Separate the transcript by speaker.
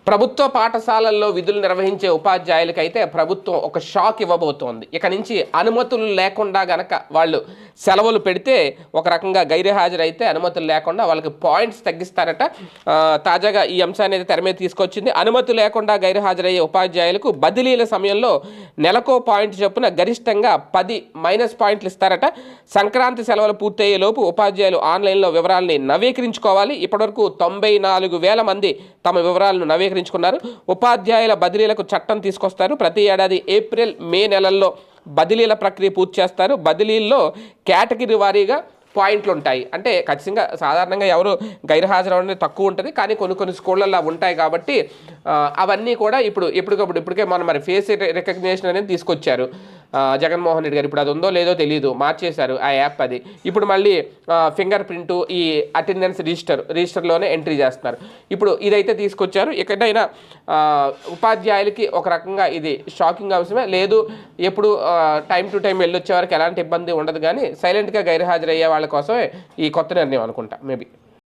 Speaker 1: ప్రభుత్వ పాఠశాలల్లో విధులు నిర్వహించే ఉపాధ్యాయులకైతే ప్రభుత్వం ఒక షాక్ ఇవ్వబోతోంది. ఇక నుంచి అనుమతులు లేకుండా గనక వాళ్ళు సెలవులు పెడితే, ఒక రకంగా గైర్హాజరైతే అనుమతులు లేకుండా వాళ్ళకి పాయింట్స్ తగ్గిస్తారట. తాజాగా ఈ అంశాన్ని అయితే తెర మీద తీసుకొచ్చింది. అనుమతి లేకుండా గైర్హాజరయ్యే ఉపాధ్యాయులకు బదిలీల సమయంలో నెలకో పాయింట్ చొప్పున గరిష్టంగా 10 మైనస్ పాయింట్లు ఇస్తారట. సంక్రాంతి సెలవులు పూర్తయ్యేలోపు ఉపాధ్యాయులు ఆన్లైన్లో వివరాలని నవీకరించుకోవాలి. ఇప్పటివరకు 94,000 మంది తమ వివరాలను నవీకరించుకున్నారు. ఉపాధ్యాయుల బదిలీలకు చట్టం తీసుకొస్తారు. ప్రతి ఏడాది ఏప్రిల్, మే నెలల్లో బదిలీల ప్రక్రియ పూర్తి చేస్తారు. బదిలీల్లో కేటగిరీ వారీగా పాయింట్లు ఉంటాయి. అంటే ఖచ్చితంగా సాధారణంగా ఎవరు గైర్హాజరు అనేది తక్కువ ఉంటుంది, కానీ కొన్ని స్కూళ్ళల్లో ఉంటాయి. కాబట్టి అవన్నీ కూడా ఇప్పటికే మనం మరి ఫేస్ రికగ్నిషన్ అనేది తీసుకొచ్చారు జగన్మోహన్ రెడ్డి గారు. ఇప్పుడు అది ఉందో లేదో తెలియదు, మార్చేశారు ఆ యాప్. అది ఇప్పుడు మళ్ళీ ఫింగర్ ప్రింటు, ఈ అటెండెన్స్ రిజిస్టర్లోనే ఎంట్రీ చేస్తున్నారు. ఇప్పుడు ఇదైతే తీసుకొచ్చారు. ఎక్కడైనా ఉపాధ్యాయులకి ఒక రకంగా ఇది షాకింగ్ అవసరమే లేదు. ఎప్పుడు టైం టు టైం వెళ్ళొచ్చే వారికి ఎలాంటి ఇబ్బంది ఉండదు, కానీ సైలెంట్గా గైర్హాజరయ్యే వాళ్ళ కోసమే ఈ కొత్త నిర్ణయం అనుకుంటా మేబీ.